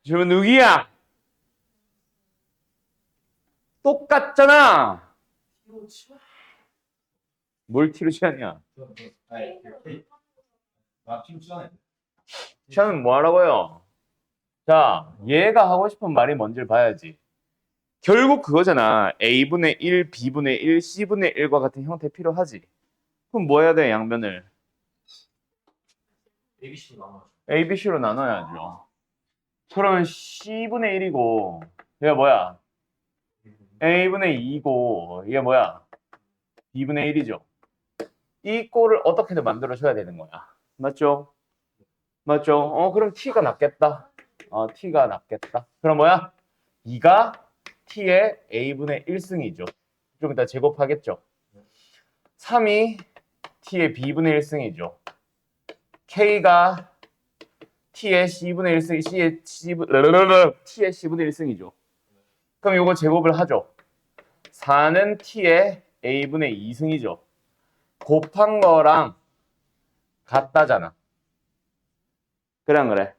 질문 누구야? 똑같잖아. 뭘 T로 취하냐? 취하면 뭐 하라고요? 자, 얘가 하고 싶은 말이 뭔지를 봐야지. 결국 그거잖아. A분의 1, B분의 1, C분의 1과 같은 형태 필요하지. 그럼 뭐 해야 돼, 양변을? A, B, C로 나눠야죠. 그러면 C분의 1이고, 얘가 뭐야? A분의 2고, 이게 뭐야? B분의 1이죠. 이 꼴을 어떻게든 만들어줘야 되는 거야. 맞죠? 맞죠? 그럼 T가 낫겠다. T가 낫겠다. 그럼 뭐야? 2가 T의 A분의 1승이죠. 좀 이따 제곱하겠죠. 3이 T의 B분의 1승이죠. K가 T의 C분의 1승, T의 C분의 1승이죠. 그럼 이거 제곱을 하죠. 4는 T의 A분의 2승이죠. 곱한 거랑 같다잖아. 그래 안 그래?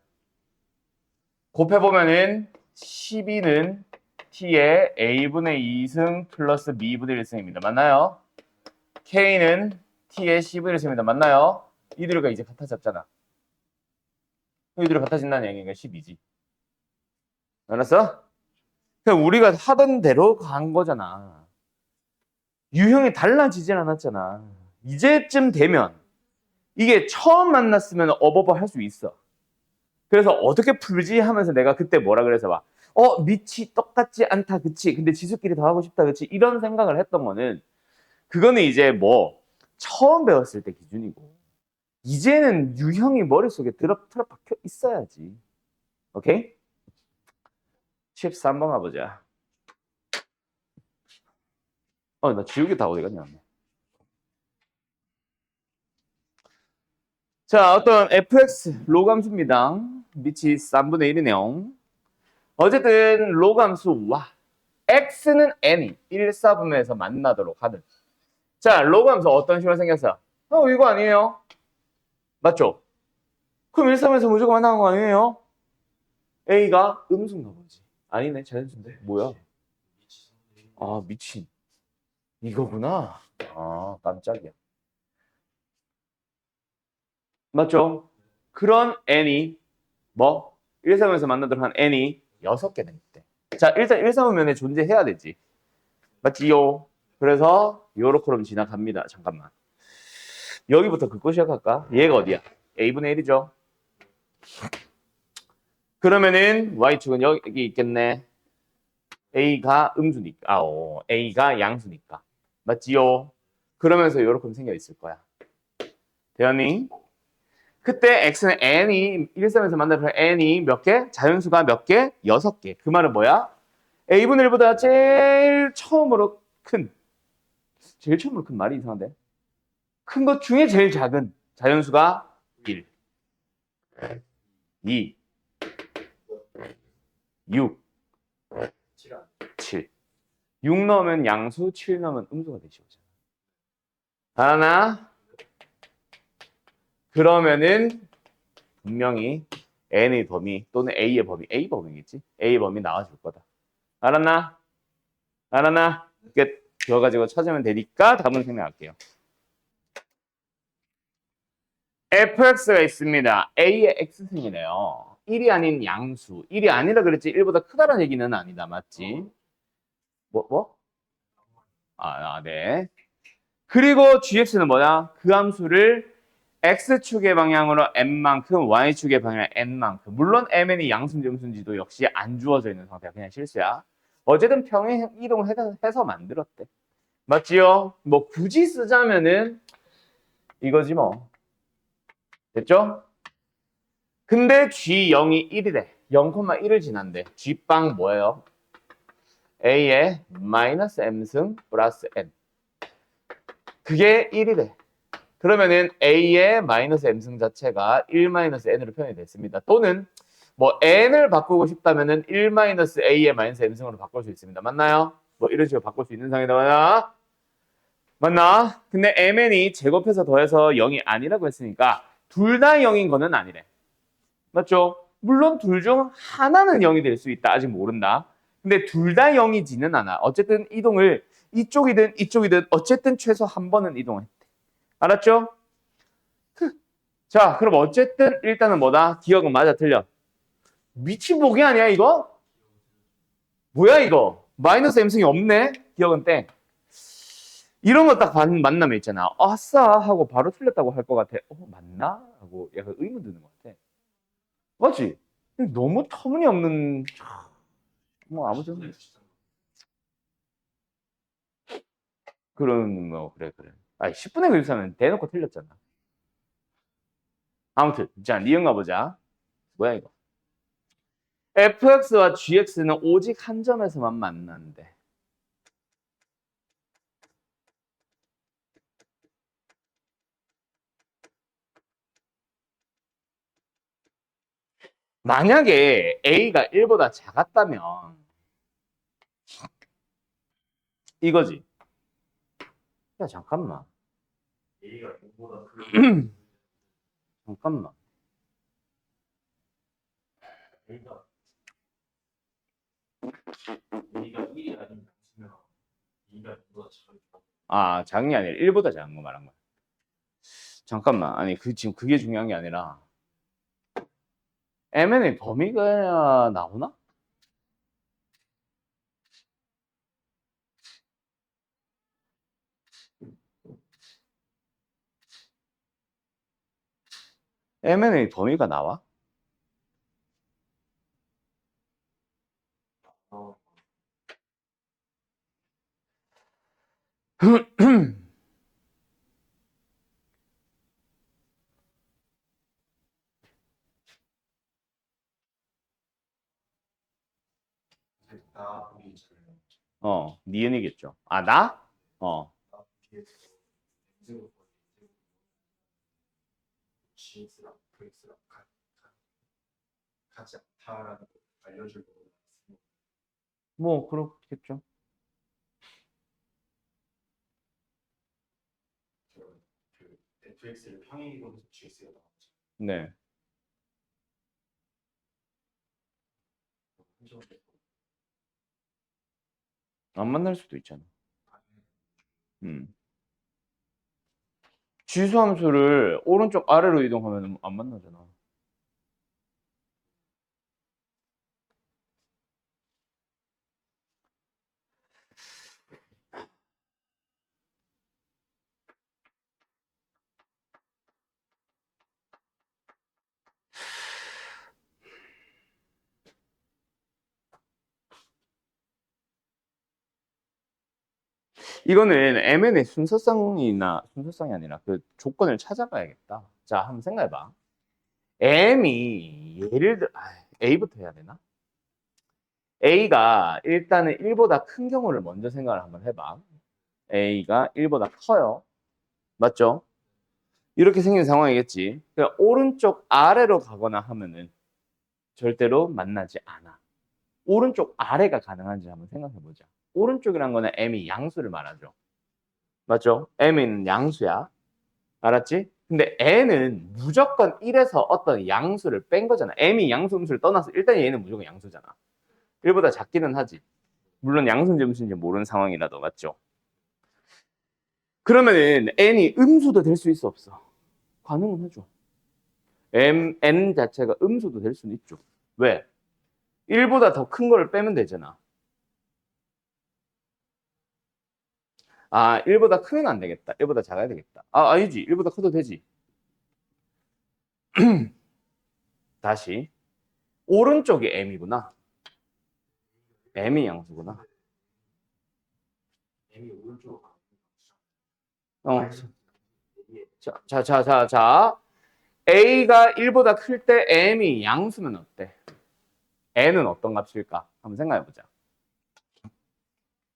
곱해보면은 12는 T의 A분의 2승 플러스 B분의 1승입니다. 맞나요? K는 T의 C분의 1승입니다. 맞나요? 이들과 이제 같아졌잖아. 이들이 같아진다는 얘기가 12지. 알았어? 그냥 우리가 하던 대로 간 거잖아. 유형이 달라지진 않았잖아. 이제쯤 되면 이게 처음 만났으면 어버버 할 수 있어. 그래서 어떻게 풀지 하면서 내가 그때 뭐라 그래서 막 밑이 똑같지 않다 그치 근데 지수끼리 더 하고 싶다 그치 이런 생각을 했던 거는 그거는 이제 뭐 처음 배웠을 때 기준이고 이제는 유형이 머릿속에 틀어박혀 있어야지. 오케이? 13번 가보자. 나 지우개 다 어디 갔냐. 자, 어떤 fx 로감수입니다. 밑이 3분의 1이네요. 어쨌든 로감수와 x는 n이 1, 4분면에서 만나도록 하는. 자, 로감수 어떤 식으로 생겼어? 이거 아니에요? 맞죠? 그럼 1, 3에서 무조건 만나는 거 아니에요? a가 음수인가 보지. 아니네, 자연수인데. 뭐야? 미친. 이거구나. 깜짝이야. 맞죠? 그런 n이 뭐? 1, 3에서 만나도록 한 n이 6개 되겠대. 자, 일단 1, 3면에 존재해야 되지. 맞지요? 그래서 요렇게 그럼 지나갑니다. 잠깐만. 여기부터 긋고 시작할까? 얘가 어디야? a분의 1이죠. 그러면은 y축은 여기 있겠네. a가 음수니까. a가 양수니까. 맞지요? 그러면서 요렇게 생겨 있을 거야. 대현이 그때 x는 n이 1, 3에서 만나는 n이 몇 개? 자연수가 몇 개? 6개. 그 말은 뭐야? a분의 1보다 제일 처음으로 큰 말이 이상한데? 큰 것 중에 제일 작은 자연수가 1, 2, 6, 7. 6 넣으면 양수, 7 넣으면 음수가 되죠. 하나 그러면은 분명히 n의 범위 또는 a의 범위, a 범위겠지? a 범위 나와줄 거다. 알았나? 알았나? 이렇게 지어가지고 찾으면 되니까 답은 생략할게요. fx가 있습니다. a의 x승이네요. 1이 아닌 양수. 1이 아니라 그랬지 1보다 크다는 얘기는 아니다. 맞지? 뭐? 네. 그리고 gx는 뭐야? 그 함수를 x축의 방향으로 n만큼, y축의 방향 n만큼. 물론 mn이 양수인지 음수인지도 역시 안 주어져 있는 상태야. 그냥 실수야. 어쨌든 평행 이동해서 만들었대. 맞지요? 뭐 굳이 쓰자면은 이거지 뭐. 됐죠? 근데 G0이 1이래. 0,1을 지난대. G빵 뭐예요? A의 마이너스 M승 플러스 N. 그게 1이래. 그러면은 A의 마이너스 M승 자체가 1 마이너스 N으로 표현이 됐습니다. 또는 뭐 N을 바꾸고 싶다면은 1 마이너스 A의 마이너스 M승으로 바꿀 수 있습니다. 맞나요? 뭐 이런 식으로 바꿀 수 있는 상황이다. 맞나? 근데 MN이 제곱해서 더해서 0이 아니라고 했으니까 둘 다 0인 거는 아니래. 맞죠? 물론 둘 중 하나는 0이 될 수 있다. 아직 모른다. 근데 둘 다 0이지는 않아. 어쨌든 이동을 이쪽이든 이쪽이든 어쨌든 최소 한 번은 이동했대. 알았죠? 자, 그럼 어쨌든 일단은 뭐다? 기억은 맞아, 틀려. 미친 보기 아니야, 이거? 뭐야, 이거? 마이너스 m승이 없네? 기억은 땡. 이런 거 딱 만나면 있잖아. 아싸! 하고 바로 틀렸다고 할 것 같아. 맞나? 하고 약간 의문 드는 것 같아. 맞지? 너무 터무니없는, 뭐, 아무튼. 그런 거, 그래. 아, 10분의 교집사는 대놓고 틀렸잖아. 아무튼, 자, 니은 가보자. 뭐야, 이거? fx와 gx는 오직 한 점에서만 만나는데. 만약에 a가 1보다 작았다면 이거지. 야, 잠깐만. A가 0보다 잠깐만. A가 1이 아닌 양수면 A가 0보다 작으니까 아, 작은 게 아니라 1보다 작은 거 말한 거야. 잠깐만. 아니, 지금 그게 중요한 게 아니라 M&A 범위가 나오나? M&A 범위가 나와? 어, 나 보기 있잖아요. 니은이겠죠. 아, 나? 나 보기에서 M제곱 GX랑 VX랑 같지 않다라는 걸 알려주려고 했습니다. 뭐, 그렇겠죠. 제가 그 FX를 평행이동해서 GX가 나왔죠. 네. 안 만날 수도 있잖아. 지수함수를 오른쪽 아래로 이동하면 안 만나잖아. 이거는 M&A 순서성이 아니라 그 조건을 찾아봐야겠다. 자, 한번 생각해봐. M이 예를 들어 A부터 해야 되나? A가 일단은 1보다 큰 경우를 먼저 생각을 한번 해봐. A가 1보다 커요. 맞죠? 이렇게 생긴 상황이겠지. 그러니까 오른쪽 아래로 가거나 하면은 절대로 만나지 않아. 오른쪽 아래가 가능한지 한번 생각해보자. 오른쪽이란 거는 M이 양수를 말하죠. 맞죠? M은 양수야. 알았지? 근데 N은 무조건 1에서 어떤 양수를 뺀 거잖아. M이 양수 음수를 떠나서 일단 얘는 무조건 양수잖아. 1보다 작기는 하지. 물론 양수인지 음수인지 모르는 상황이라도. 맞죠? 그러면은 N이 음수도 될 수 있어 없어? 가능은 하죠. N 자체가 음수도 될 수는 있죠. 왜? 1보다 더 큰 거를 빼면 되잖아. 아, 1보다 크면 안 되겠다. 1보다 작아야 되겠다. 아, 아니지. 1보다 커도 되지. 다시. 오른쪽이 M이구나. M이 양수구나. M이 오른쪽으로 가는 자. A가 1보다 클 때 M이 양수면 어때? N은 어떤 값일까? 한번 생각해보자.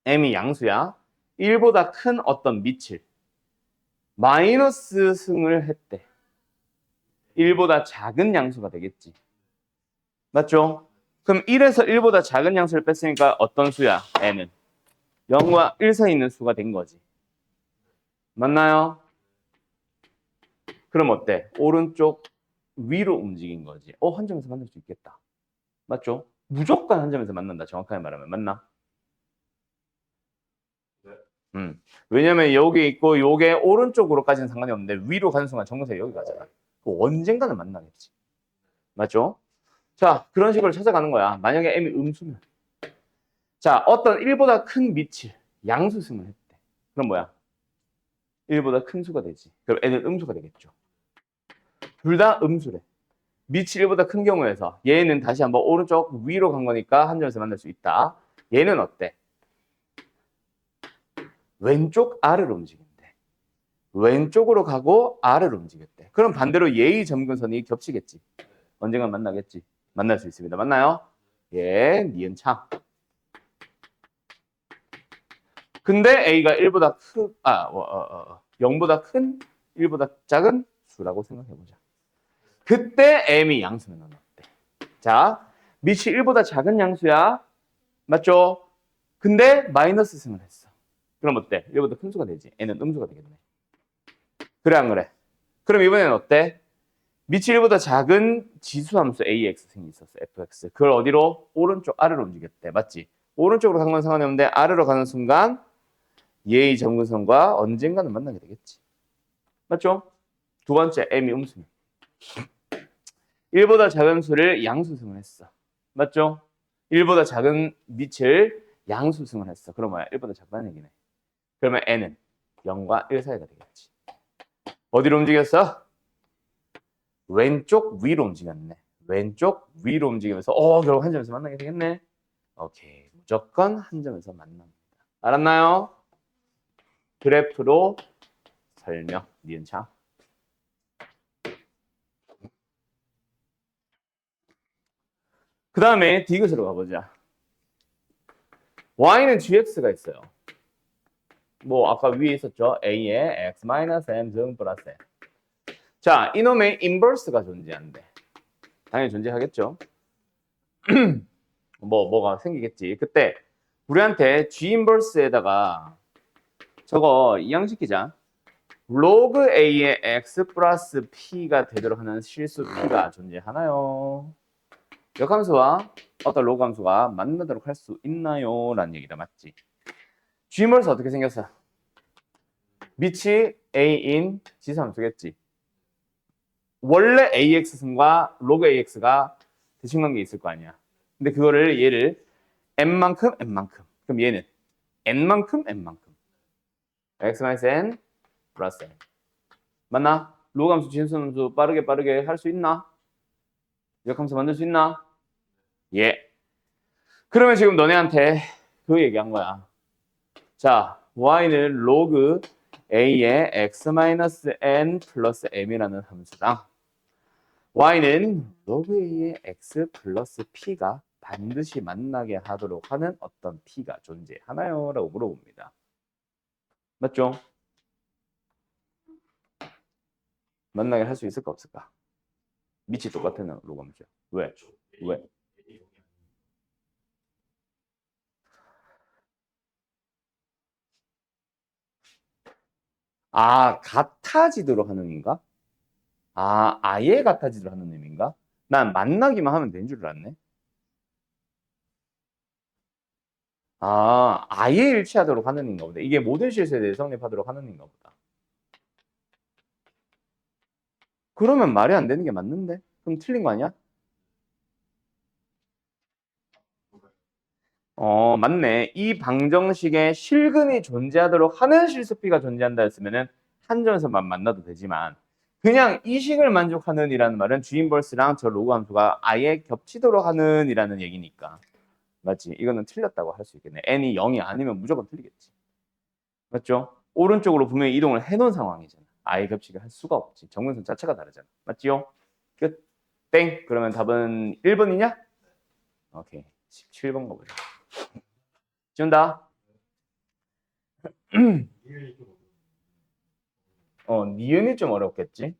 M이 양수야. 1보다 큰 어떤 밑을 마이너스 승을 했대. 1보다 작은 양수가 되겠지. 맞죠? 그럼 1에서 1보다 작은 양수를 뺐으니까 어떤 수야? N은 0과 1 사이에 있는 수가 된 거지. 맞나요? 그럼 어때? 오른쪽 위로 움직인 거지. 한 점에서 만날 수 있겠다. 맞죠? 무조건 한 점에서 만난다. 정확하게 말하면. 맞나? 네. 왜냐면 여기 있고 요게 오른쪽으로까지는 상관이 없는데 위로 가는 순간 정근선이 여기 가잖아. 언젠가는 만나겠지. 맞죠? 자, 그런 식으로 찾아가는 거야. 만약에 m이 음수면. 자, 어떤 1보다 큰 밑을 양수승을 했대. 그럼 뭐야? 1보다 큰 수가 되지. 그럼 n은 음수가 되겠죠. 둘 다 음수래. 밑이 1보다 큰 경우에서 얘는 다시 한번 오른쪽 위로 간 거니까 한 점에서 만날 수 있다. 얘는 어때? 왼쪽 아래로 움직인대. 왼쪽으로 가고 아래로 움직였대. 그럼 반대로 얘의 점근선이 겹치겠지. 언젠가 만나겠지. 만날 수 있습니다. 맞나요? 예, 니은 참. 근데 A가 1보다 0보다 큰, 1보다 작은 수라고 생각해보자. 그때 M이 양수는 어때? 자, 밑이 1보다 작은 양수야. 맞죠? 근데 마이너스 승을 했어. 그럼 어때? 1보다 큰 수가 되지. N은 음수가 되겠네. 그래 안 그래? 그럼 이번에는 어때? 밑이 1보다 작은 지수함수 AX 승이 있었어. FX. 그걸 어디로? 오른쪽 아래로 움직였대. 맞지? 오른쪽으로 간 건 상관이 없는데 아래로 가는 순간 얘의 점근선과 언젠가는 만나게 되겠지. 맞죠? 두 번째, M이 음수면. 1보다 작은 수를 양수승을 했어. 맞죠? 1보다 작은 밑을 양수승을 했어. 그럼 뭐야? 1보다 작다는 얘기네. 그러면 N은 0과 1 사이가 되겠지. 어디로 움직였어? 왼쪽 위로 움직였네. 왼쪽 위로 움직이면서 결국 한 점에서 만나게 되겠네. 오케이. 무조건 한 점에서 만납니다. 알았나요? 그래프로 설명. 니은 참. 그 다음에 디귿으로 가보자. y는 gx가 있어요. 뭐 아까 위에 있었죠. a에 x-m 등 플러스 n. 자, 이놈의 인버스가 존재한대. 당연히 존재하겠죠. 뭐가 생기겠지. 그때 우리한테 g 인버스에다가 저거 이항시키자. 로그 a의 x 플러스 p가 되도록 하는 실수 p가 존재하나요? 역함수와 어떤 로그 함수가 만나도록 할 수 있나요? 라는 얘기다. 맞지? g 인버스 어떻게 생겼어? 밑이 a인 지수함수겠지. 원래 ax승과 로그 ax가 대칭관계 있을 거 아니야. 근데 그거를 얘를 n만큼 n만큼. 그럼 얘는 n만큼 n만큼. x-n 플러스 n. 맞나? 로그 함수, 진수함수 빠르게 할 수 있나? 역함수 만들 수 있나? 예. 그러면 지금 너네한테 그 얘기한 거야. 자, y는 로그 a의 x-n 플러스 m이라는 함수랑 y는 로그 a의 x 플러스 p가 반드시 만나게 하도록 하는 어떤 p가 존재하나요? 라고 물어봅니다. 맞죠? 만나게 할 수 있을까 없을까? 밑이 똑같은 로그 함수야. 왜? 왜? 같아지도록 하는 의미인가? 아예 같아지도록 하는 의미인가? 난 만나기만 하면 되는 줄 알았네. 아예 일치하도록 하는 의미인가 보다. 이게 모든 실수에 대해 성립하도록 하는 의미인가 보다. 그러면 말이 안 되는 게 맞는데? 그럼 틀린 거 아니야? 맞네. 이 방정식에 실근이 존재하도록 하는 실수피가 존재한다 했으면은 한 점에서만 만나도 되지만 그냥 이 식을 만족하는 이라는 말은 주인벌스랑 저 로그 함수가 아예 겹치도록 하는 이라는 얘기니까. 맞지? 이거는 틀렸다고 할 수 있겠네. n이 0이 아니면 무조건 틀리겠지. 맞죠? 오른쪽으로 분명히 이동을 해놓은 상황이잖아. 아예 겹치게 할 수가 없지. 정근선 자체가 다르잖아. 맞지요? 끝. 땡. 그러면 답은 1번이냐? 오케이. 17번 가보자. 지운다. 니은이 좀 어렵겠지?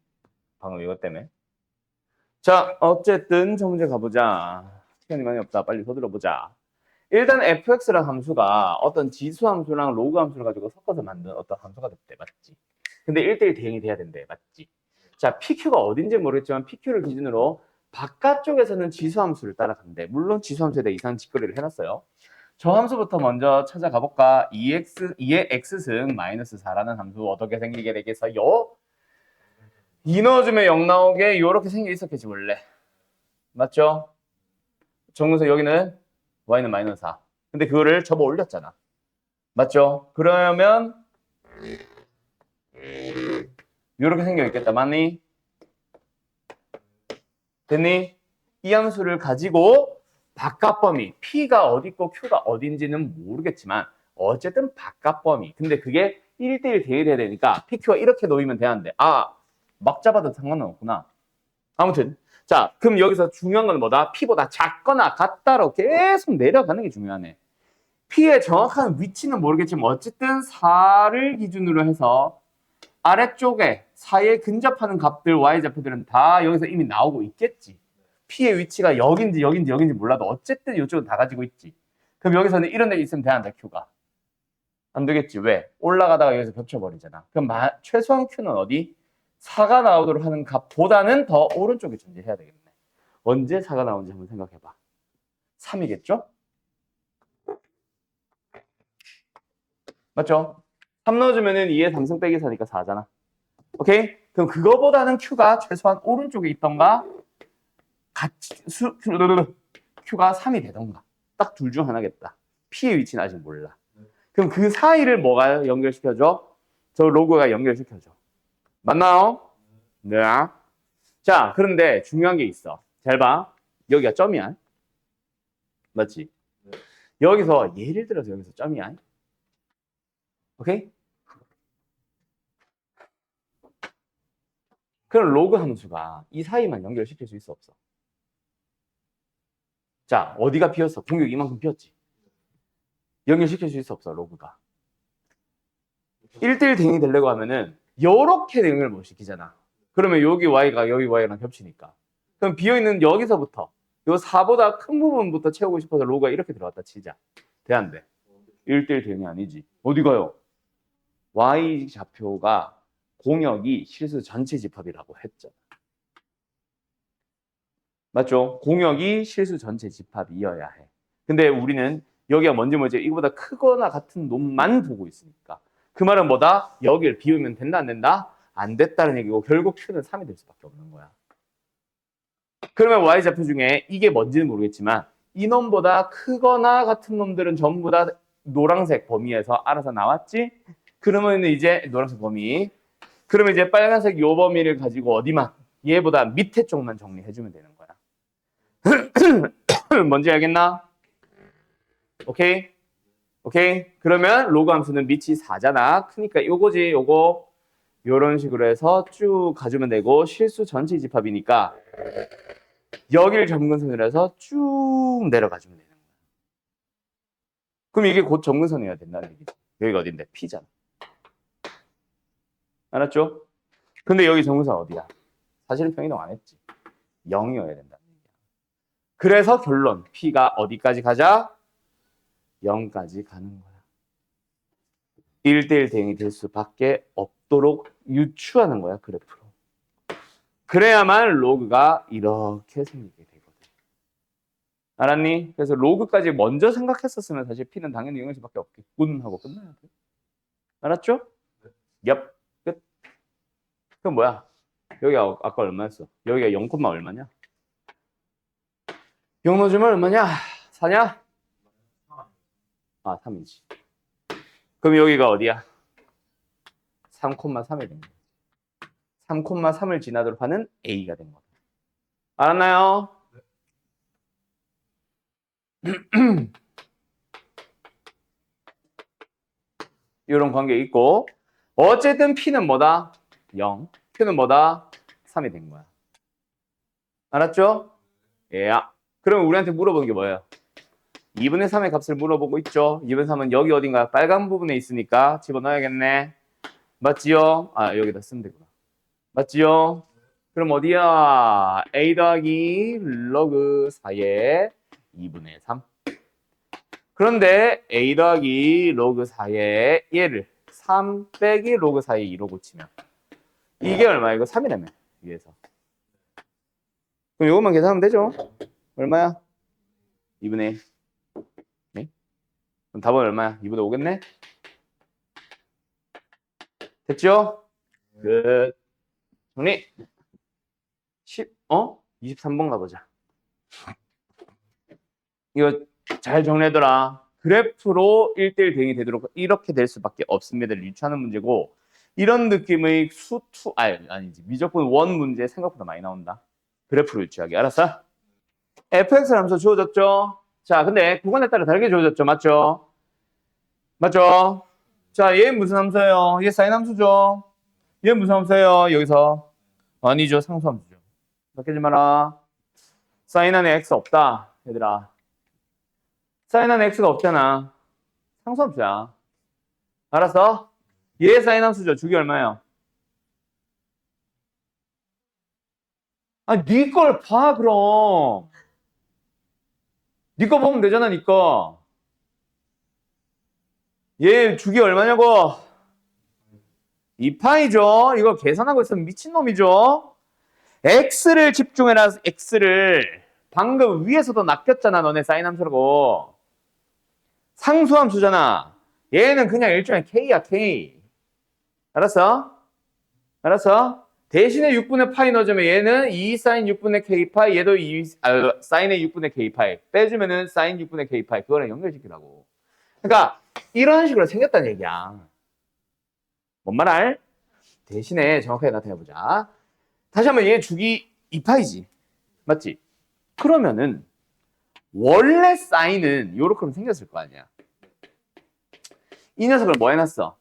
방금 이것 때문에. 자, 어쨌든 저 문제 가보자. 시간이 많이 없다. 빨리 서둘러보자. 일단 fx라는 함수가 어떤 지수 함수랑 로그 함수를 가지고 섞어서 만든 어떤 함수가 됐대. 맞지? 근데 1대1 대응이 돼야 된대. 맞지? 자, PQ가 어딘지 모르겠지만 PQ를 기준으로 바깥쪽에서는 지수함수를 따라간대. 물론 지수함수에 대해 이상한 짓거리를 해놨어요. 저 함수부터 먼저 찾아가 볼까? 2의 x승 마이너스 4라는 함수 어떻게 생기게 되겠어요? 2 넣어주면 0 나오게 이렇게 생겨 있었겠지 원래. 맞죠? 정근석 여기는 y는 마이너스 4. 근데 그거를 접어 올렸잖아. 맞죠? 그러면 이렇게 생겨 있겠다. 맞니? 됐니? 이 함수를 가지고 바깥 범위, P가 어디 있고 Q가 어딘지는 모르겠지만 어쨌든 바깥 범위. 근데 그게 1대1 대일해야 되니까 PQ가 이렇게 놓이면 되는데 막 잡아도 상관은 없구나. 아무튼 자, 그럼 여기서 중요한 건 뭐다? P보다 작거나 같다로 계속 내려가는 게 중요하네. P의 정확한 위치는 모르겠지만 어쨌든 4를 기준으로 해서 아래쪽에 4에 근접하는 값들 Y좌표들은 다 여기서 이미 나오고 있겠지. P의 위치가 여긴지 몰라도 어쨌든 이쪽은 다 가지고 있지. 그럼 여기서는 이런 데 있으면 돼한다, Q가. 안 되겠지. 왜? 올라가다가 여기서 겹쳐버리잖아. 그럼 최소한 Q는 어디? 4가 나오도록 하는 값보다는 더 오른쪽에 존재해야 되겠네. 언제 4가 나오는지 한번 생각해봐. 3이겠죠? 맞죠? 3 넣어주면은 2의 3승 빼기 4니까 4잖아. 오케이? 그럼 그거보다는 Q가 최소한 오른쪽에 있던가 Q가 3이 되던가 딱 둘 중 하나겠다. P의 위치는 아직 몰라. 그럼 그 사이를 뭐가 연결시켜줘? 저 로그가 연결시켜줘. 맞나요? 네. 자, 그런데 중요한 게 있어. 잘 봐. 여기가 점이야. 맞지? 여기서 예를 들어서 여기서 점이야. 오케이? 그럼 로그 함수가 이 사이만 연결시킬 수 있어 없어? 자, 어디가 비었어? 공격 이만큼 비었지. 연결시킬 수 있어 없어? 로그가. 1대1 대응이 되려고 하면은 이렇게 대응을 못 시키잖아. 그러면 여기 y가 여기 y랑 겹치니까. 그럼 비어있는 여기서부터 요 4보다 큰 부분부터 채우고 싶어서 로그가 이렇게 들어왔다 치자. 돼 안 돼? 1대1 대응이 아니지. 어디 가요? y 좌표가 공역이 실수 전체 집합이라고 했잖아. 맞죠? 공역이 실수 전체 집합이어야 해. 근데 우리는 여기가 뭔지 이거보다 크거나 같은 놈만 보고 있으니까. 그 말은 뭐다? 여기를 비우면 된다 안 된다? 안 됐다는 얘기고 결국 Q는 3이 될 수밖에 없는 거야. 그러면 Y좌표 중에 이게 뭔지는 모르겠지만 이 놈보다 크거나 같은 놈들은 전부 다 노란색 범위에서 알아서 나왔지? 그러면 이제 노란색 범위. 그러면 이제 빨간색 요 범위를 가지고 어디만? 얘보다 밑에 쪽만 정리해주면 되는 거야. 뭔지 알겠나? 오케이? 오케이? 그러면 로그 함수는 밑이 4잖아. 그러니까 요거지, 요거. 요런 식으로 해서 쭉 가주면 되고 실수 전체 집합이니까 여기를 점근선으로 해서 쭉 내려가주면 되는 거야. 그럼 이게 곧 점근선이어야 된다는 얘기지. 여기가 어딘데? P잖아. 알았죠? 근데 여기 점근선 어디야? 사실은 평이동 안 했지. 0이어야 된다는 얘기야. 그래서 결론 P가 어디까지 가자? 0까지 가는 거야. 1대1 대응이 될 수밖에 없도록 유추하는 거야, 그래프로. 그래야만 로그가 이렇게 생기게 되거든. 알았니? 그래서 로그까지 먼저 생각했었으면 사실 P는 당연히 0일 수밖에 없겠군 하고 끝나야 돼. 알았죠? 얍. 끝. 그럼 뭐야? 여기가 아까 얼마였어? 여기가 0, 얼마냐? 0 넣어주면 얼마냐? 4냐? 3이지. 그럼 여기가 어디야? 3,3이 된 거야. 3,3을 지나도록 하는 A가 된 거야. 알았나요? 이런 관계 있고 어쨌든 P는 뭐다? 0. Q는 뭐다? 3이 된 거야. 알았죠? 예. 그럼 우리한테 물어보는 게 뭐예요? 2분의 3의 값을 물어보고 있죠. 2분의 3은 여기 어딘가 빨간 부분에 있으니까 집어넣어야겠네. 맞지요? 여기다 쓰면 되구나. 맞지요? 그럼 어디야? A 더하기 로그 4의 2분의 3. 그런데 A 더하기 로그 4의 얘를 3 빼기 로그 4의 2로 고치면 이게 얼마야? 이거 3이라며. 위에서. 그럼 이것만 계산하면 되죠? 얼마야? 2분의 1. 네? 그럼 답은 얼마야? 2분의 5겠네? 됐죠? 끝. 정리. 23번 가보자. 이거 잘 정리해둬라. 그래프로 1대1 대응이 되도록 이렇게 될 수밖에 없습니다를 유추하는 문제고, 이런 느낌의 아니지. 미적분 원 문제 생각보다 많이 나온다. 그래프로 유추하기. 알았어? fx 함수 주어졌죠? 자, 근데 구간에 따라 다르게 주어졌죠? 맞죠? 맞죠? 자, 얘 무슨 함수예요? 얘 사인 함수죠? 얘 무슨 함수예요? 여기서 아니죠. 상수 함수죠. 바뀌지 마라. 사인 안에 x 없다. 얘들아. 사인 안에 x가 없잖아. 상수 함수야. 알았어? 얘 사인 함수죠. 주기 얼마예요? 아니, 네 걸 봐, 그럼. 네 거 보면 되잖아, 네 거. 얘 주기 얼마냐고? 2파이죠. 이거 계산하고 있으면 미친놈이죠. x를 집중해라. x를. 방금 위에서도 낚였잖아. 너네 사인 함수라고. 상수함수잖아. 얘는 그냥 일종의 k야, k. 알았어? 알았어? 대신에 6분의 파이 넣어주면 얘는 2 사인 6분의 k 파이, 얘도 2 사인의 6분의 k 파이. 빼주면은 사인 6분의 k 파이. 그거랑 연결시키라고. 그러니까 이런 식으로 생겼다는 얘기야. 뭔 말 알? 대신에 정확하게 나타내보자. 다시 한번 얘 주기 2파이지. 맞지? 그러면은 원래 사인은 요렇게 생겼을 거 아니야. 이 녀석을 뭐 해놨어?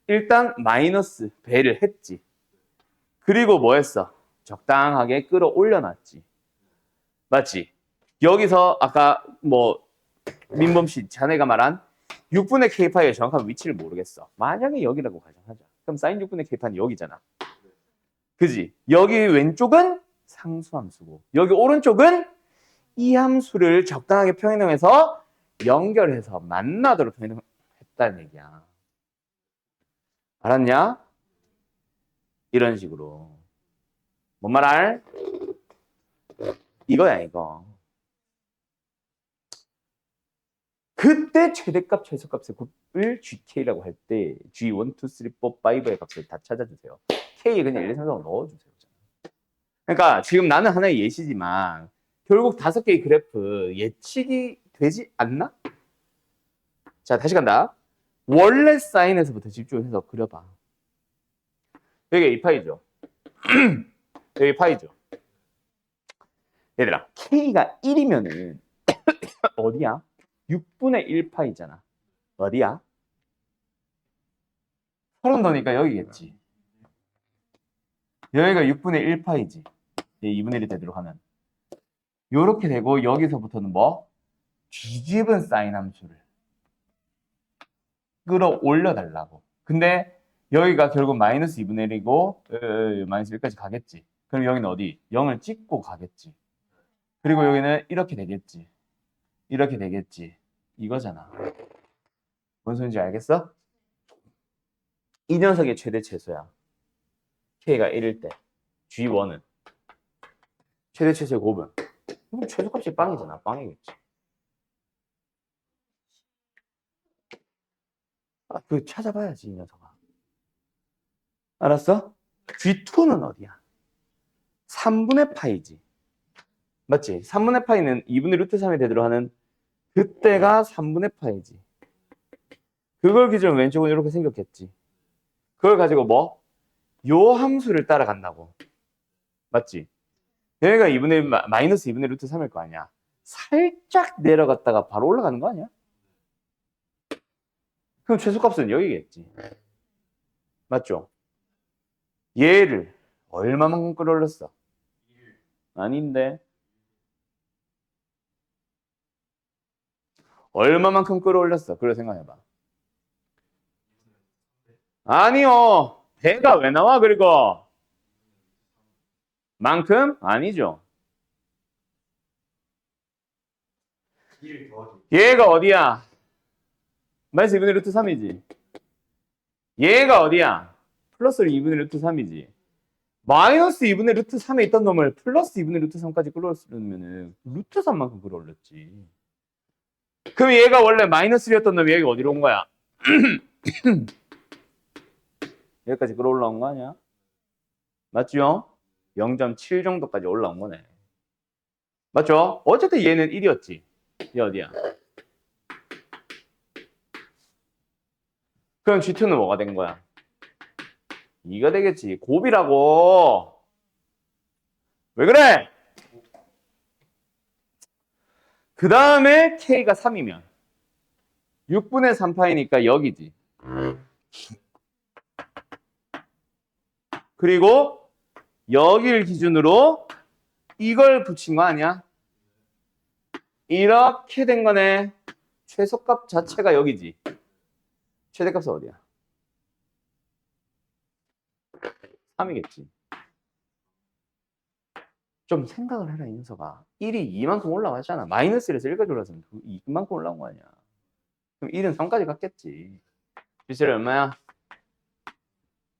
일단 마이너스 배를 했지. 그리고 뭐 했어? 적당하게 끌어올려놨지. 맞지? 여기서 아까 뭐 민범 씨 자네가 말한 6분의 k파이의 정확한 위치를 모르겠어. 만약에 여기라고 가정하자. 그럼 사인 6분의 k파이는 여기잖아. 그지? 여기 왼쪽은 상수함수고 여기 오른쪽은 이 함수를 적당하게 평행해서 연결해서 만나도록 평행했다는 얘기야. 알았냐? 이런 식으로. 뭔 말 알? 이거야 이거. 그때 최대값, 최소값의 곱을 GK라고 할 때 G1, 2, 3, 4, 5의 값을 다 찾아주세요. K에 그냥 1, 2, 3, 4 넣어주세요. 그러니까 지금 나는 하나의 예시지만 결국 5개의 그래프 예측이 되지 않나? 자, 다시 간다. 원래 사인에서부터 집중해서 그려봐. 여기 2파이죠. 여기 파이죠. 얘들아, K가 1이면은 어디야? 6분의 1파이잖아. 어디야? 서른 더니까 여기겠지. 여기가 6분의 1파이지. 2분의 1이 되도록 하면. 요렇게 되고 여기서부터는 뭐? 뒤집은 사인 함수를 끌어올려 달라고. 근데 여기가 결국 마이너스 2분의 1이고 마이너스 1까지 가겠지. 그럼 여기는 어디? 0을 찍고 가겠지. 그리고 여기는 이렇게 되겠지. 이렇게 되겠지. 이거잖아. 뭔 소린지 알겠어? 이 녀석의 최대 최소야. K가 1일 때. G1은. 최대 최소의 곱은. 그럼 최소값이 빵이잖아. 빵이겠지. 그 찾아봐야지, 이 녀석아. 알았어? G2는 어디야? 3분의 파이지. 맞지? 3분의 파이는 2분의 루트 3이 되도록 하는 그때가 3분의 파이지. 그걸 기준으로 왼쪽은 이렇게 생겼겠지. 그걸 가지고 뭐? 요 함수를 따라간다고. 맞지? 여기가 2분의 1, 마이너스 2분의 루트 3일 거 아니야. 살짝 내려갔다가 바로 올라가는 거 아니야? 그럼 최소값은 여기겠지. 맞죠? 얘를 얼마만큼 끌어올렸어? 아닌데. 얼마만큼 끌어올렸어? 그걸 생각해봐. 아니요. 배가 왜 나와 그리고? 만큼? 아니죠. 얘가 어디야? 마이너스 2분의 루트 3이지. 얘가 어디야? 플러스 2분의 루트 3이지. 마이너스 2분의 루트 3에 있던 놈을 플러스 2분의 루트 3까지 끌어올리면은 루트 3만큼 끌어올렸지. 그럼 얘가 원래 마이너스 1이었던 놈이 여기 어디로 온 거야? 여기까지 끌어올라온 거 아니야? 맞죠? 0.7 정도까지 올라온 거네. 맞죠? 어쨌든 얘는 1이었지. 얘 어디야? 그럼 G2는 뭐가 된 거야? 2가 되겠지. 곱이라고. 왜 그래? 그 다음에 K가 3이면 6분의 3파이니까 여기지. 그리고 여기를 기준으로 이걸 붙인 거 아니야? 이렇게 된 거네. 최소값 자체가 여기지. 최대값은 어디야? 3이겠지. 좀 생각을 해라, 이 녀석아. 1이 2만큼 올라왔잖아. 마이너스 1에서 1까지 올라왔으면 2만큼 올라온 거 아니야. 그럼 1은 3까지 갔겠지. 비셀이 얼마야?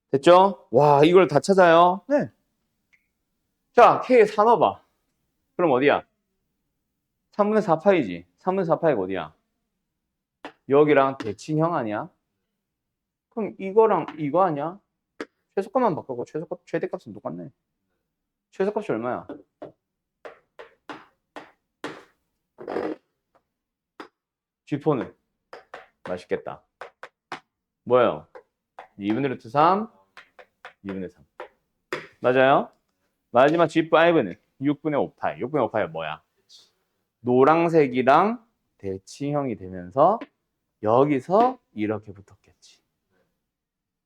됐죠? 와, 이걸 다 찾아요? 네. 자, K에 4 넣어봐. 그럼 어디야? 3분의 4파이지. 3분의 4파이가 어디야? 여기랑 대칭형 아니야? 그럼 이거랑 이거 아니야? 최소값만 바꾸고 최대값은 똑같네. 최소값이 얼마야? G4는 맛있겠다. 뭐예요? 2분의 루트 3, 2분의 3. 맞아요? 마지막 G5는 6분의 5파이. 6분의 5파이가 뭐야? 노란색이랑 대칭형이 되면서 여기서 이렇게 붙었겠지.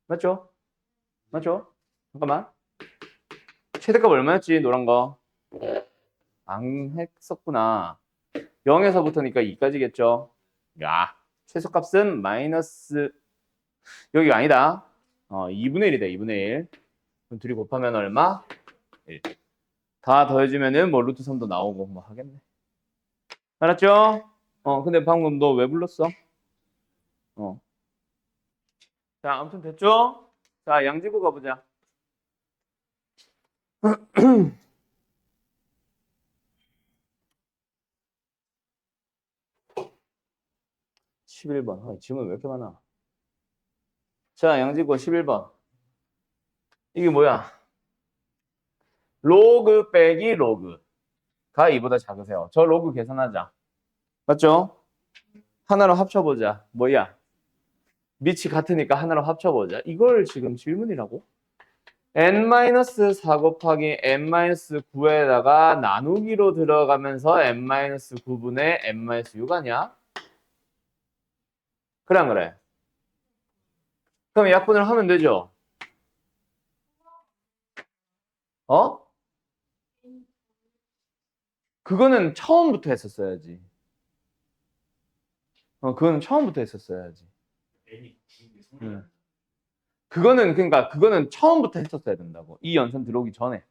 맞죠? 맞죠? 잠깐만. 최대값 얼마였지? 노란 거. 안 했었구나. 0에서부터니까 2까지겠죠? 야, 최소값은 마이너스 여기가 아니다. 2분의 1이다. 2분의 1. 그럼 둘이 곱하면 얼마? 1. 다 더해주면은 뭐 루트 3도 나오고 뭐 하겠네. 알았죠? 근데 방금 너 왜 불렀어? 자, 아무튼 됐죠? 자, 양지구 가보자. 11번. 질문 왜 이렇게 많아? 자, 양지구 11번. 이게 뭐야? 로그 빼기 로그가 이보다 작으세요. 저 로그 계산하자. 맞죠? 하나로 합쳐보자. 뭐야? 밑이 같으니까 하나로 합쳐보자. 이걸 지금 질문이라고? n-4 곱하기 n-9에다가 나누기로 들어가면서 n-9분의 n-6 아니야? 그래 안 그래? 그럼 약분을 하면 되죠? 그거는 처음부터 했었어야지. 그거는 처음부터 했었어야지. 그거는 처음부터 했었어야 된다고. 이 연산 들어오기 전에.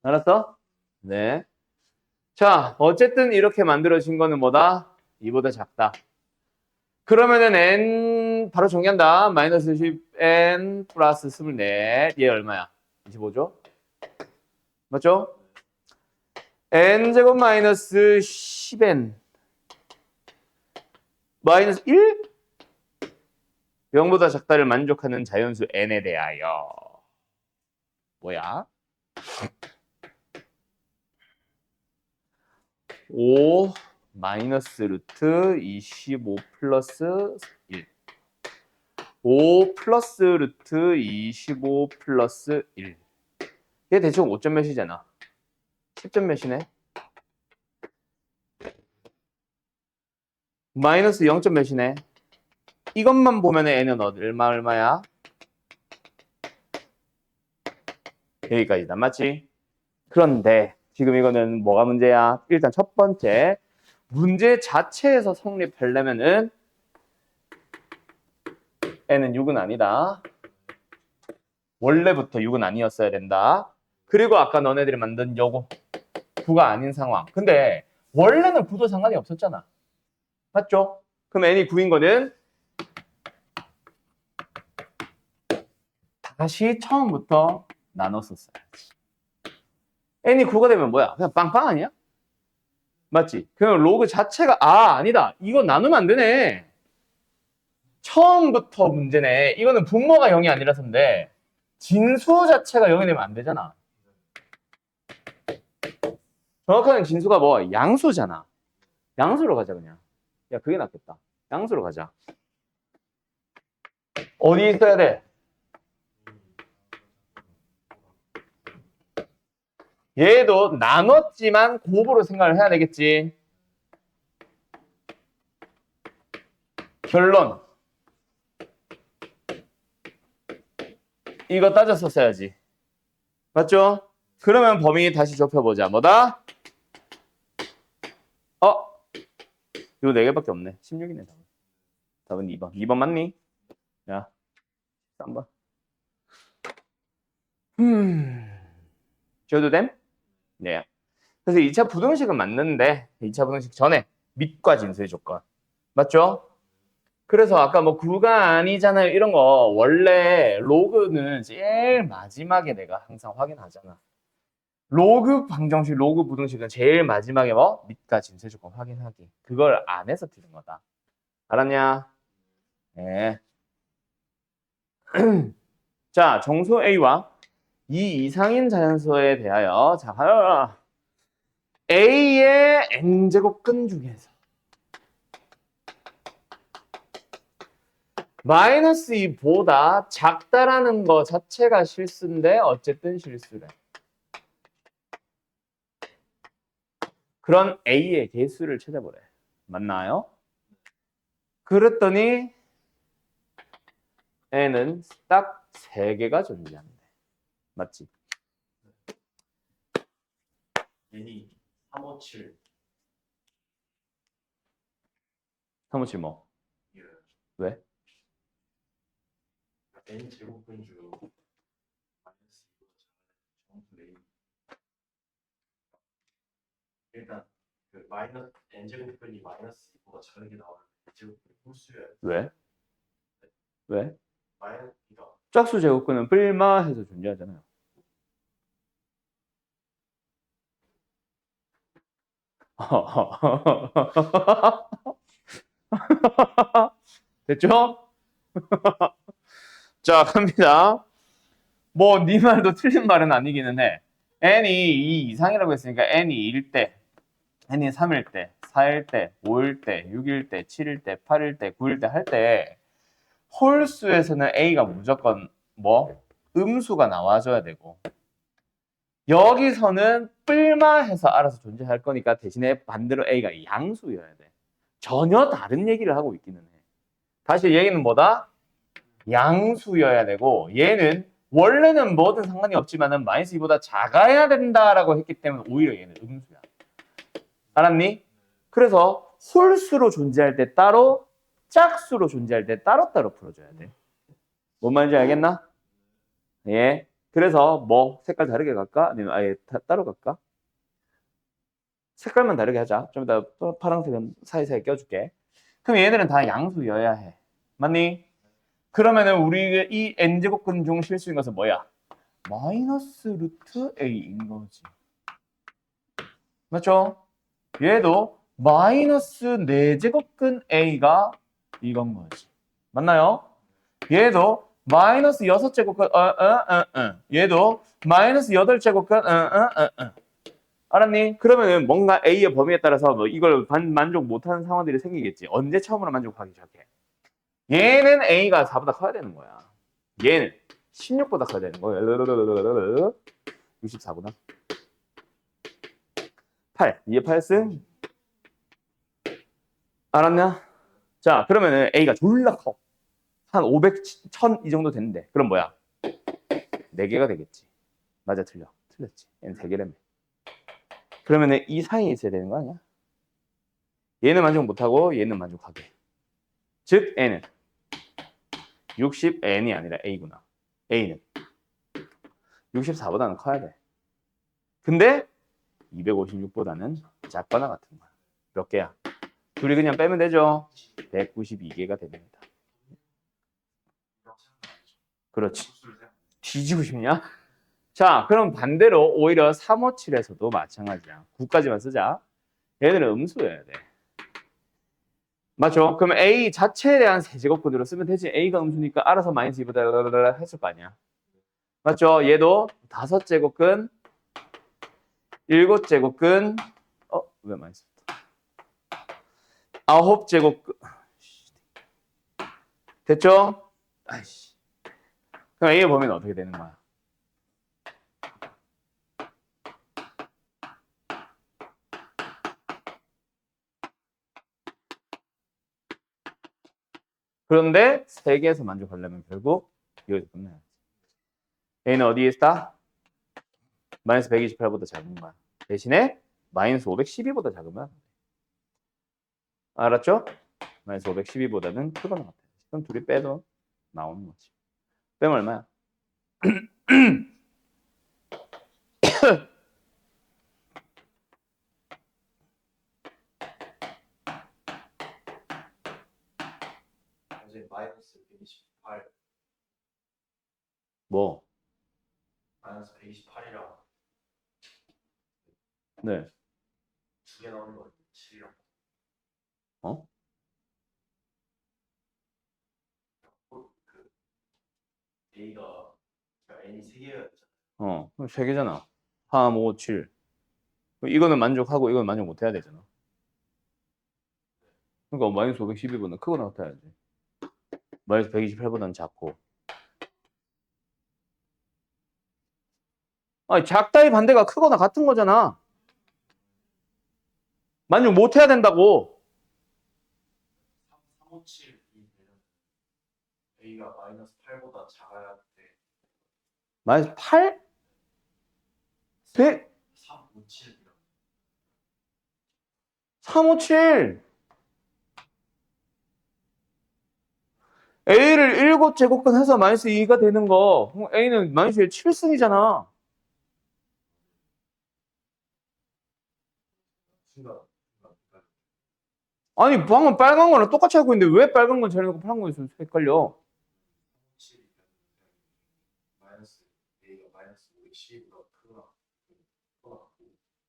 알았어? 네. 자, 어쨌든 이렇게 만들어진 거는 뭐다? 이보다 작다. 그러면은 n 바로 정리한다. 마이너스 10n 플러스 24. 얘 얼마야? 25죠? 맞죠? n제곱 마이너스 10n 마이너스 1? 0보다 작다를 만족하는 자연수 n에 대하여 뭐야? 5 마이너스 루트 25 플러스 1 5 플러스 루트 25 플러스 1 얘 대충 5점 몇이잖아. 10점 몇이네. 마이너스 0점 몇이네. 이것만 보면 n은 얼마야? 여기까지다. 맞지? 그런데 지금 이거는 뭐가 문제야? 일단 첫 번째 문제 자체에서 성립하려면은 n은 6은 아니다. 원래부터 6은 아니었어야 된다. 그리고 아까 너네들이 만든 요거 9가 아닌 상황. 근데 원래는 9도 상관이 없었잖아. 맞죠? 그럼 n이 9인 거는 다시 처음부터 나눴었어야지. n이 9가 되면 뭐야? 그냥 빵빵 아니야? 맞지? 그럼 로그 자체가 아니다. 이거 나누면 안 되네. 처음부터 문제네. 이거는 분모가 0이 아니라서인데 진수 자체가 0이 되면 안 되잖아. 정확한 진수가 뭐? 양수잖아. 양수로 가자 그냥. 야 그게 낫겠다. 양수로 가자. 어디 있어야 돼? 얘도 나눴지만 곱으로 생각을 해야 되겠지. 결론. 이거 따졌었어야지. 맞죠? 그러면 범위 다시 좁혀보자. 뭐다? 이거 4개밖에 없네. 16이네. 답은 2번. 2번 맞니? 야, 3번. 지워도 됨? 네. 그래서 2차 부등식은 맞는데 2차 부등식 전에 밑과 진수의 조건. 맞죠? 그래서 아까 뭐 9가 아니잖아요. 이런 거 원래 로그는 제일 마지막에 내가 항상 확인하잖아. 로그 방정식, 로그 부등식은 제일 마지막에 뭐? 밑과 진수의 조건 확인하기. 그걸 안 해서 틀린 거다. 알았냐? 네. 자, 정수 A와 이 이상인 자연수에 대하여 자, A의 n제곱근 중에서 마이너스 2보다 작다라는 거 자체가 실수인데 어쨌든 실수래. 그런 A의 개수를 찾아보래. 맞나요? 그랬더니 N은 딱 3개가 존재한대. 맞지? n이 357 357 뭐? 이어요. 왜? n 제곱분 중 마이너스 2보다 작은 정수 A. 일단 그 마이너스 n 제곱분이 마이너스 2보다 작은 게 나오면 n 제곱분이 홀수여야 돼. 왜? 왜? 마이너스 2가 짝수 제곱근은 뿔마해서 존재하잖아요. 됐죠? 자, 갑니다. 뭐, 네 말도 틀린 말은 아니기는 해. n이 2 이상이라고 했으니까 n이 1일 때, n이 3일 때, 4일 때, 5일 때, 6일 때, 7일 때, 8일 때, 9일 때 할 때 홀수에서는 a가 무조건 뭐? 음수가 나와줘야 되고 여기서는 뿔마해서 알아서 존재할 거니까 대신에 반대로 a가 양수여야 돼. 전혀 다른 얘기를 하고 있기는 해. 다시 얘기는 뭐다? 양수여야 되고 얘는 원래는 뭐든 상관이 없지만은 마이너스 2보다 작아야 된다라고 했기 때문에 오히려 얘는 음수야. 알았니? 그래서 홀수로 존재할 때 따로 짝수로 존재할 때 따로따로 풀어줘야 돼. 뭔 말인지 알겠나? 예. 그래서 뭐 색깔 다르게 갈까? 아니면 아예 따로 갈까? 색깔만 다르게 하자. 좀 이따 파란색은 사이사이 껴줄게. 그럼 얘네들은 다 양수여야 해. 맞니? 그러면은 우리 이 n제곱근 중 실수인 것은 뭐야? 마이너스 루트 a인 거지. 맞죠? 얘도 마이너스 4제곱근 a가 이건 거지. 맞나요? 얘도 마이너스 6제곱근 얘도 마이너스 8제곱근 알았니? 그러면은 뭔가 a의 범위에 따라서 뭐 이걸 만족 못하는 상황들이 생기겠지. 언제 처음으로 만족하기 시작해? 얘는 a가 4보다 커야 되는 거야. 얘는 16보다 커야 되는 거야. 64보다. 8. 이해 파였음? 알았냐? 자, 그러면은 a가 졸라 커. 한 500, 1000 이 정도 되는데. 그럼 뭐야? 4개가 되겠지. 맞아, 틀려. 틀렸지. 얘는 3개라며. 그러면은 이 사이에 있어야 되는 거 아니야? 얘는 만족 못하고 얘는 만족하게. 즉, n은 60n이 아니라 a구나. a는 64보다는 커야 돼. 근데 256보다는 작거나 같은 거야. 몇 개야? 둘이 그냥 빼면 되죠? 192개가 됩니다. 그렇지. 뒤지고 싶냐? 자, 그럼 반대로 오히려 357에서도 마찬가지야. 9까지만 쓰자. 얘들은 음수여야 돼. 맞죠? 그럼 A 자체에 대한 세제곱근으로 쓰면 되지. A가 음수니까 알아서 마이너스 2보다 했을 거 아니야. 맞죠? 얘도 5제곱근, 7제곱근, 왜 마이너스? 9제곱근. 됐죠? 아이씨. 그럼 A 보면 어떻게 되는 거야? 그런데 3개에서 만족하려면 결국 여기서 끝나야지. A는 어디에 있다? 마이너스 128보다 작은 거야. 대신에 마이너스 512보다 작으면 알았죠? 마이너스 512보다는 크거나 같아. 그럼 둘이 빼도 나오는 거지. 빼면 얼마야? 이제 마이너스 128, 뭐? 마이너스 128이랑 네. 2개 나오는 거 7이랑 어? 그 A가 N이 3개가 있잖아. 그럼 3개잖아. 3, 5, 7. 이거는 만족하고 이거는 만족 못 해야 되잖아. 그러니까 마이너스 512보다는 크거나 같아야지. 마이너스 128보다는 작고. 아니, 작다의 반대가 크거나 같은 거잖아. 만족 못 해야 된다고. 357이 되면 A가 마이너스 8보다 작아야 돼. 마이너스 8? 100? 357이랑 357. A를 7제곱근 해서 마이너스 2가 되는 거. 그럼 A는 마이너스 7승이잖아. 순간 아니, 방금 빨간 거랑 똑같이 하고 있는데 왜 빨간 건 잘해놓고 파란 거 있으면 헷갈려? 357이 마이너스 A가 마이너스 512보다 크거나 같고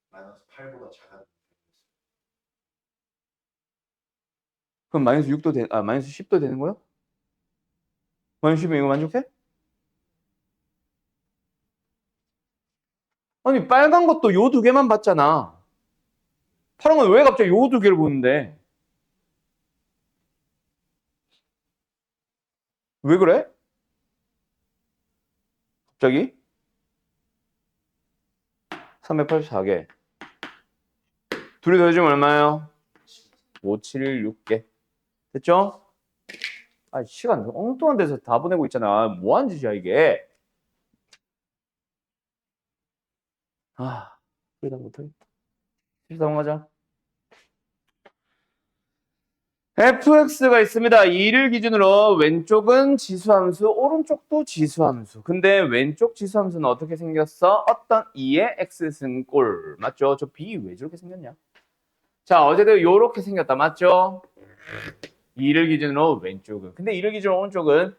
마이너스 8보다 작아야 돼. 그럼 마이너스 6도 마이너스 10도 되는 거야? 마이너스 10은 이거 만족해? 아니, 빨간 것도 요 2개만 봤잖아. 파란 건 왜 갑자기 요 2개를 보는데? 왜 그래? 갑자기? 384개. 둘이 더해주면 얼마예요? 5716개. 됐죠? 아, 시간 엉뚱한 데서 다 보내고 있잖아. 뭐 하는 짓이야, 이게? 그러다 못하겠다. 14번 가자. fx가 있습니다. 2를 기준으로 왼쪽은 지수함수, 오른쪽도 지수함수. 근데 왼쪽 지수함수는 어떻게 생겼어? 어떤 2의 x승골. 맞죠? 저 b 왜 저렇게 생겼냐? 자, 어제도 요렇게 생겼다. 맞죠? 2를 기준으로 왼쪽은. 근데 2를 기준으로 오른쪽은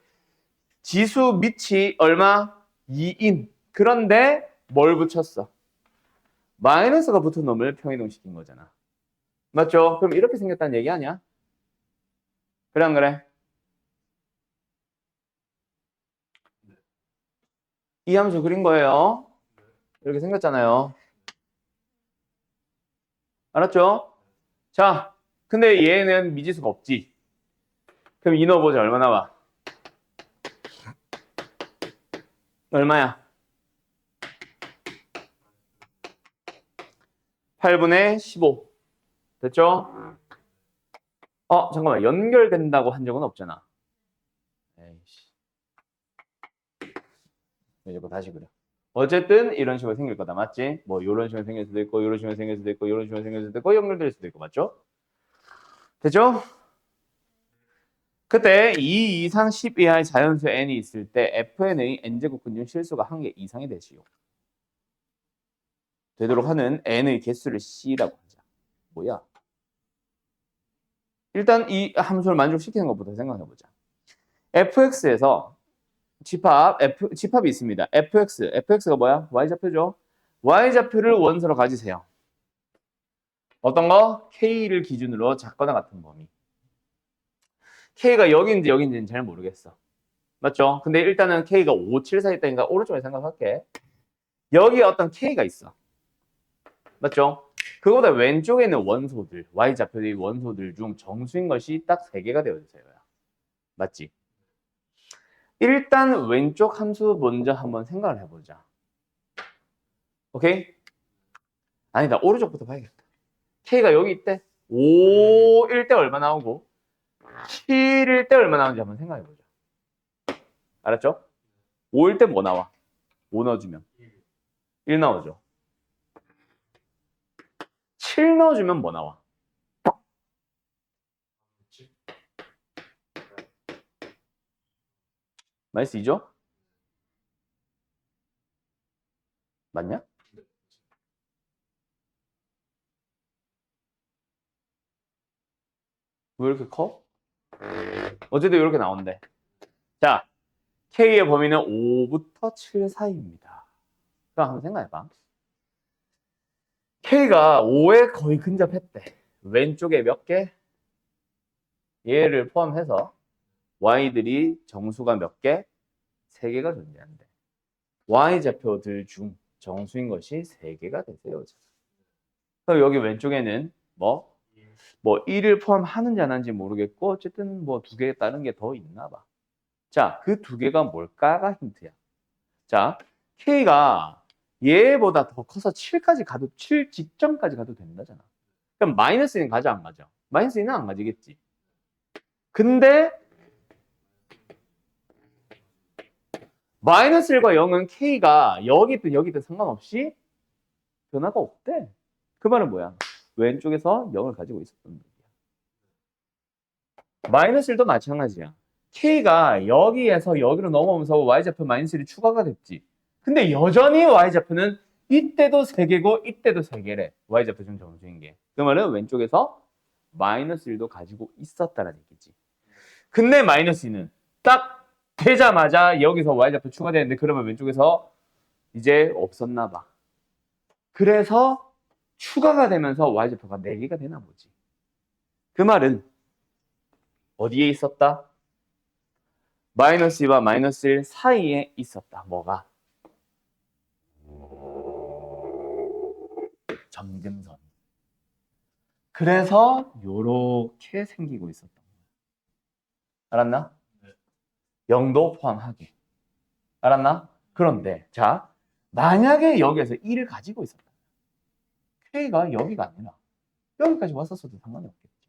지수 밑이 얼마? 2인. 그런데 뭘 붙였어? 마이너스가 붙은 놈을 평이동시킨 거잖아. 맞죠? 그럼 이렇게 생겼다는 얘기 아니야? 그래 안 그래? 이 함수 그린 거예요. 이렇게 생겼잖아요. 알았죠? 자, 근데 얘는 미지수가 없지. 그럼 이 넣어보자. 얼마 나와? 얼마야? 8분의 15. 됐죠? 잠깐만. 연결된다고 한 적은 없잖아. 에이씨. 이거 다시 그려. 어쨌든 이런 식으로 생길 거다. 맞지? 뭐 이런 식으로 생길 수도 있고 이런 식으로 생길 수도 있고 이런 식으로 생길 수도 있고 연결될 수도 있고. 맞죠? 됐죠? 그때 2 이상 10 이하의 자연수 n이 있을 때 fn의 n제곱근 중 실수가 1개 이상이 되지요. 되도록 하는 n의 개수를 c라고 하자. 뭐야? 일단 이 함수를 만족시키는 것부터 생각해보자. fx에서 집합이 있습니다. fx가 뭐야? y좌표죠. y좌표를 원소로 가지세요. 어떤 거? k를 기준으로 작거나 같은 범위. k가 여기인지 여기인지는 잘 모르겠어. 맞죠? 근데 일단은 k가 5, 7 사이 있다니까 오른쪽에 생각할게. 여기에 어떤 k가 있어. 맞죠? 그거보다 왼쪽에 있는 원소들, y좌표의 원소들 중 정수인 것이 딱 3개가 되어주세요. 맞지? 일단 왼쪽 함수 먼저 한번 생각을 해보자. 오케이? 아니다. 오른쪽부터 봐야겠다. k가 여기 있대. 5일 때 얼마 나오고 7일 때 얼마 나오는지 한번 생각해보자. 알았죠? 5일 때 뭐 나와? 5 넣어주면 1 나오죠. 7 넣어주면 뭐 나와? 마이너스 2죠? 맞냐? 왜 이렇게 커? 어쨌든 이렇게 나온대. 자, K의 범위는 5부터 7 사이입니다. 그럼 한번 생각해봐. K가 5에 거의 근접했대. 왼쪽에 몇 개? 얘를 포함해서 Y들이 정수가 몇 개? 3개가 존재한대. Y좌표들 중 정수인 것이 3개가 되세요. 그럼 여기 왼쪽에는 뭐 1을 포함하는지 안 하는지 모르겠고 어쨌든 뭐 2개 다른 게 더 있나 봐. 자, 그 2개가 뭘까가 힌트야. 자, K가 얘보다 더 커서 7까지 가도 7 직전까지 가도 된다잖아. 그럼 마이너스는 가져 안 가져? 마이너스는 안 가지겠지. 근데 마이너스 1과 0은 K가 여기든 여기든 상관없이 변화가 없대. 그 말은 뭐야? 왼쪽에서 0을 가지고 있었던 얘기야. 마이너스 1도 마찬가지야. K가 여기에서 여기로 넘어오면서 Y좌표 마이너스 1이 추가가 됐지. 근데 여전히 Y좌표는 이때도 3개고 이때도 3개래. Y좌표 중 정수인 게. 그 말은 왼쪽에서 마이너스 1도 가지고 있었다는 얘기지. 근데 마이너스 2는 딱 되자마자 여기서 Y좌표 추가되는데 그러면 왼쪽에서 이제 없었나 봐. 그래서 추가가 되면서 Y좌표가 4개가 되나 보지. 그 말은 어디에 있었다? 마이너스 2와 마이너스 1 사이에 있었다. 뭐가? 점근선. 그래서 요렇게 생기고 있었던 거야. 알았나? 0도 포함하게. 알았나? 그런데 자, 만약에 여기에서 1을 가지고 있었다. K가 여기가 아니라 여기까지 왔었어도 상관이 없겠지.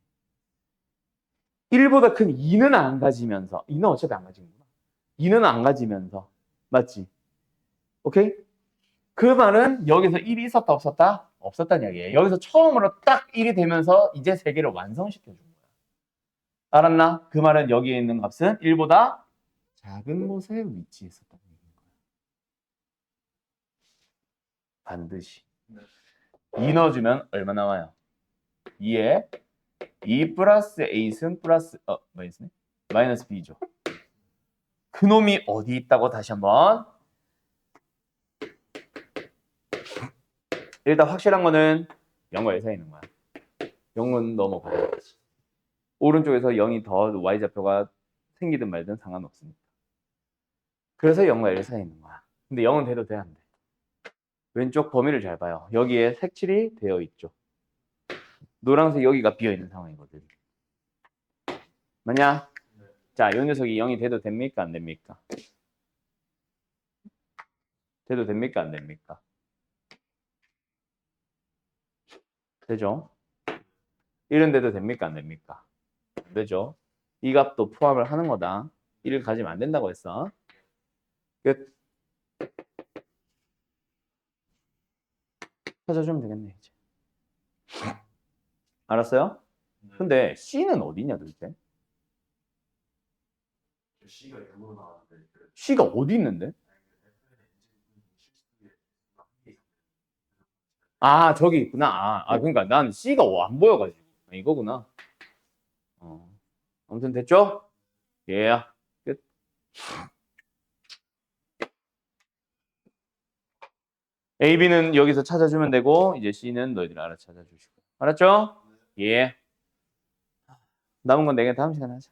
1보다 큰 2는 안 가지면서 2는 어차피 안 가지는구나. 2는 안 가지면서 맞지? 오케이? 그 말은 여기서 1이 있었다 없었다? 없었다는 이야기예요. 여기서 처음으로 딱 1이 되면서 이제 3개를 완성시켜 준 거야. 알았나? 그 말은 여기에 있는 값은 1보다 작은 곳에 위치했었다는 얘기인 거야. 반드시. 2 넣어주면 얼마 나와요? 2에 2 플러스 A승 플러스 마이너스 B죠. 그놈이 어디 있다고 다시 한번. 일단 확실한 거는 0과 1 사이에 있는 거야. 0은 넘어가야지. 오른쪽에서 0이 더 Y좌표가 생기든 말든 상관없으니까. 그래서 0과 1 사이에 있는 거야. 근데 0은 돼도 돼, 안 돼? 왼쪽 범위를 잘 봐요. 여기에 색칠이 되어 있죠. 노란색 여기가 비어있는 상황이거든. 맞냐? 자, 이 녀석이 0이 돼도 됩니까? 안 됩니까? 돼도 됩니까? 안 됩니까? 되죠? 1은 돼도 됩니까? 안 됩니까? 안 되죠? 이 값도 포함을 하는 거다. 1을 가지면 안 된다고 했어. 끝. 찾아주면 되겠네, 이제. 알았어요? 근데 C는 어디냐, 도대체? C가 0으로 나왔는데 C가 어디 있는데? 아, 저기 있구나. 그러니까 난 C가 안 보여가지고. 이거구나. 아무튼 됐죠? 예. 끝. A, B는 여기서 찾아주면 되고 이제 C는 너희들 알아 찾아주시고. 알았죠? 예. 남은 건 내가 다음 시간에 하자.